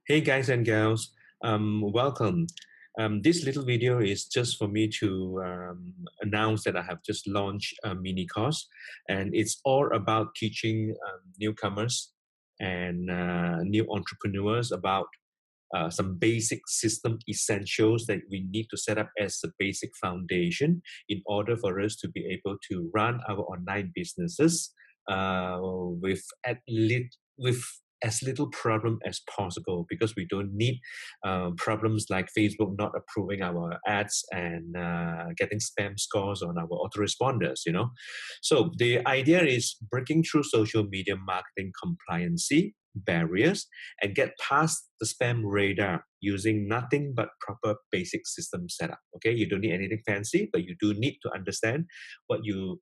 Hey guys and girls, welcome. This little video is just for me to announce that I have just launched a mini course, and it's all about teaching newcomers and new entrepreneurs about some basic system essentials that we need to set up as a basic foundation in order for us to be able to run our online businesses with with as little problem as possible, because we don't need problems like Facebook not approving our ads and getting spam scores on our autoresponders, So the idea is breaking through social media marketing compliancy barriers and get past the spam radar using nothing but proper basic system setup. Okay, you don't need anything fancy, but you do need to understand what you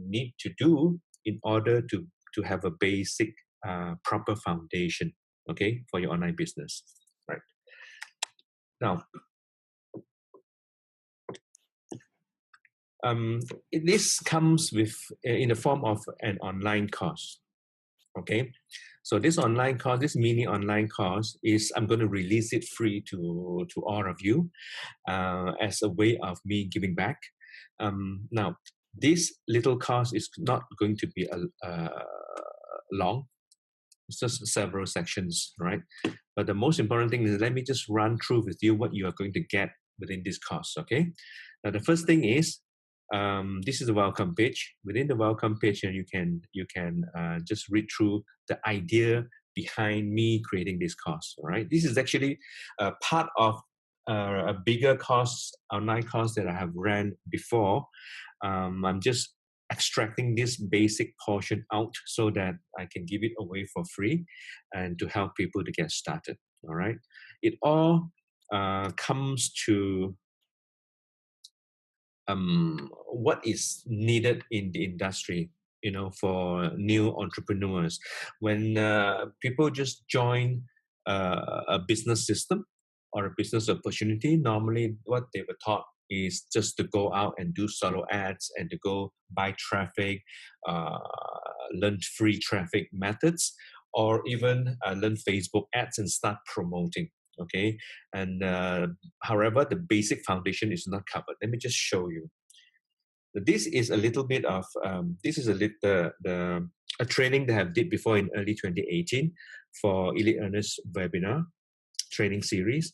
need to do in order to have a basic proper foundation. Okay, for your online business. Right now, this comes with in the form of an online course. Okay, so this online course, this mini online course, is I'm going to release it free to all of you as a way of me giving back. Now, this little course is not going to be long. It's just several sections, right? But the most important thing is, let me just run through with you what you are going to get within this course. Okay. Now, the first thing is, this is the welcome page. Within the welcome page, you can just read through the idea behind me creating this course. All right. This is actually part of a bigger course, online course that I have ran before. I'm just extracting this basic portion out so that I can give it away for free and to help people to get started. All right. It all comes to what is needed in the industry, for new entrepreneurs. When people just join a business system or a business opportunity, normally what they were taught is just to go out and do solo ads and to go buy traffic, uh, learn free traffic methods, or even learn Facebook ads and start promoting. Okay, and however, the basic foundation is not covered. Let me just show you. This is a little bit of this is a little a training that I did before in early 2018 for Elite Earners webinar training series.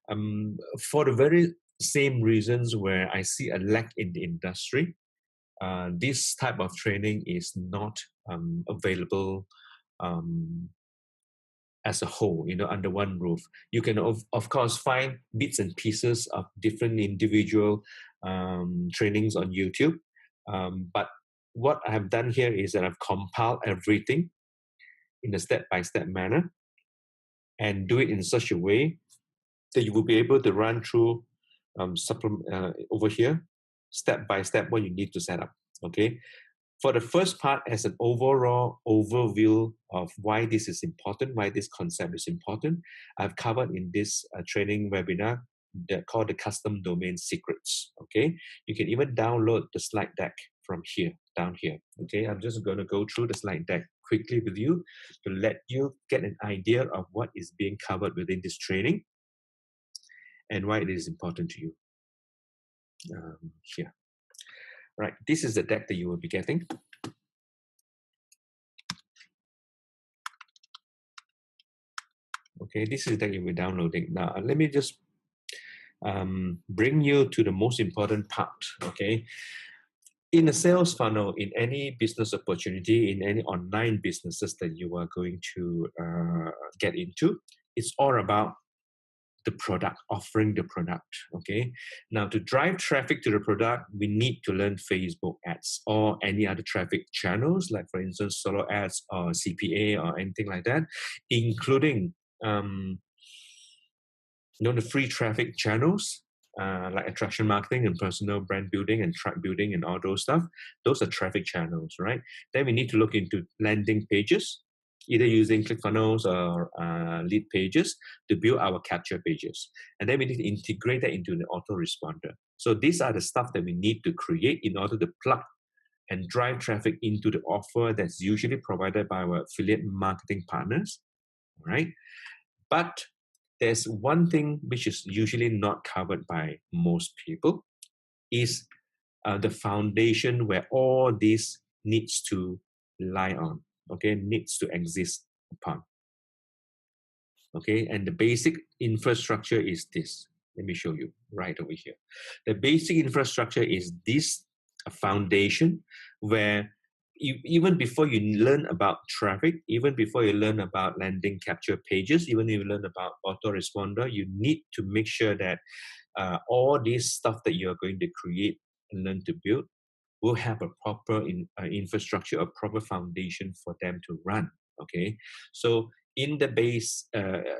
For the very same reasons where I see a lack in the industry, this type of training is not available um, as a whole, under one roof. You can, of course, find bits and pieces of different individual trainings on YouTube. But what I have done here is that I've compiled everything in a step-by-step manner and do it in such a way that you will be able to run through over here, step by step, what you need to set up. Okay. For the first part, as an overall overview of why this is important, why this concept is important, I've covered in this training webinar that called the Custom Domain Secrets. Okay, you can even download the slide deck from here, down here. Okay, I'm just going to go through the slide deck quickly with you to let you get an idea of what is being covered within this training and why it is important to you. Here. Right, this is the deck that you will be getting. Okay, this is that you'll be downloading. Now, let me just bring you to the most important part. Okay, in a sales funnel, in any business opportunity, in any online businesses that you are going to get into, it's all about the product, offering the product. Okay, now to drive traffic to the product, we need to learn Facebook ads or any other traffic channels, like for instance solo ads or CPA or anything like that, including the free traffic channels like attraction marketing and personal brand building and track building and all those stuff. Those are traffic channels, right? Then we need to look into landing pages, either using ClickFunnels or lead pages to build our capture pages. And then we need to integrate that into the autoresponder. So these are the stuff that we need to create in order to plug and drive traffic into the offer that's usually provided by our affiliate marketing partners, right? But there's one thing which is usually not covered by most people is the foundation where all this needs to lie on, okay, needs to exist upon. Okay, and the basic infrastructure is this. Let me show you right over here. The basic infrastructure is this foundation where even before you learn about traffic, even before you learn about landing capture pages, even if you learn about autoresponder, you need to make sure that all this stuff that you're going to create and learn to build will have a proper infrastructure, a proper foundation for them to run. Okay, so in the base,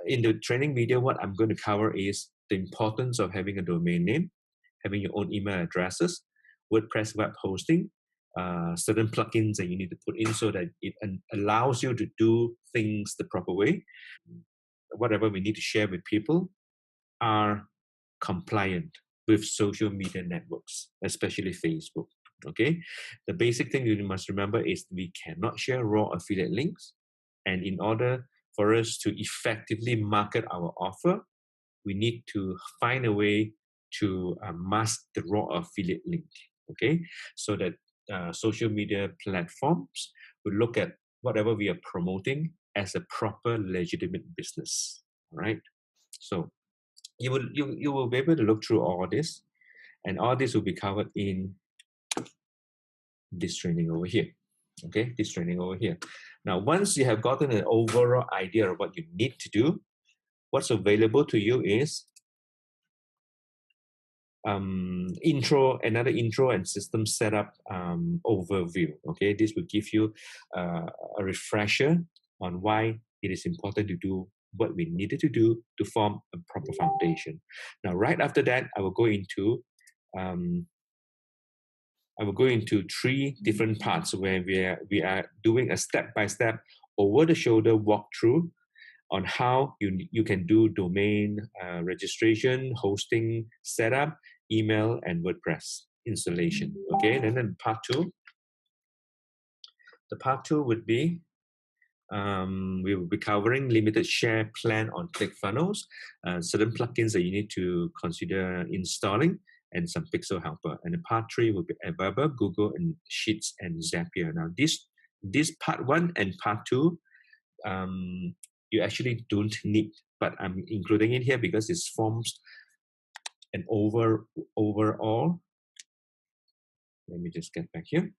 in the training video, what I'm going to cover is the importance of having a domain name, having your own email addresses, WordPress web hosting, certain plugins that you need to put in so that it allows you to do things the proper way. Whatever we need to share with people are compliant with social media networks, especially Facebook. Okay, the basic thing you must remember is we cannot share raw affiliate links, and in order for us to effectively market our offer, we need to find a way to mask the raw affiliate link. Okay, so that social media platforms will look at whatever we are promoting as a proper legitimate business. All right, so you will be able to look through all this, and all this will be covered in this training over here. Okay, this training over here. Now, once you have gotten an overall idea of what you need to do, what's available to you is another intro and system setup overview. Okay, this will give you a refresher on why it is important to do what we needed to do to form a proper foundation. Now, right after that, I will go into three different parts where we are doing a step-by-step over-the-shoulder walkthrough on how you can do domain registration, hosting, setup, email, and WordPress installation. Okay, and then part two. The part two would be we will be covering limited share plan on ClickFunnels, certain plugins that you need to consider installing, and some pixel helper. And the part three will be Aweber, Google, and Sheets and Zapier. Now, this part one and part two, you actually don't need, but I'm including it here because it forms an overall. Let me just get back here.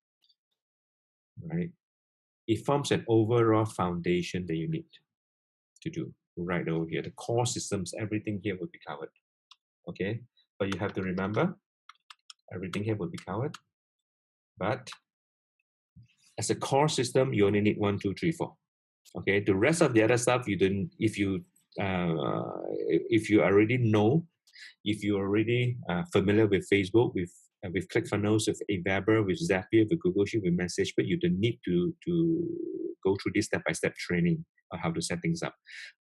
Right, it forms an overall foundation that you need to do right over here. The core systems, everything here will be covered. Okay, but you have to remember, everything here will be covered. But as a core system, you only need 1, 2, 3, 4. Okay, the rest of the other stuff you don't. If you already know, if you're already familiar with Facebook, with ClickFunnels, with Aweber, with Zapier, with Google Sheet, with MessageBird, you don't need to go through this step-by-step training on how to set things up.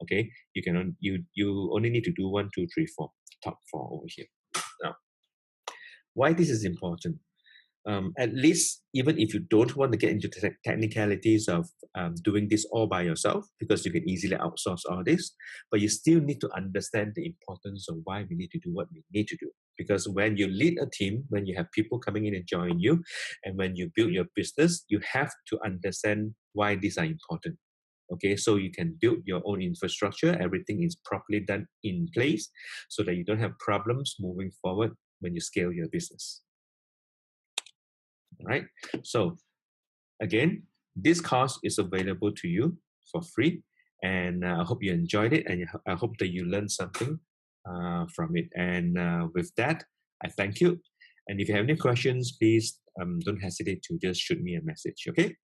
Okay, you only need to do 1, 2, 3, 4, top 4 over here. Now, why this is important? At least, even if you don't want to get into the technicalities of doing this all by yourself, because you can easily outsource all this, but you still need to understand the importance of why we need to do what we need to do. Because when you lead a team, when you have people coming in and join you, and when you build your business, you have to understand why these are important. Okay, so you can build your own infrastructure, everything is properly done in place, so that you don't have problems moving forward when you scale your business. Right, so again, this course is available to you for free, and I hope you enjoyed it, and I hope that you learned something from it. And with that, I thank you. And if you have any questions, please don't hesitate to just shoot me a message. Okay.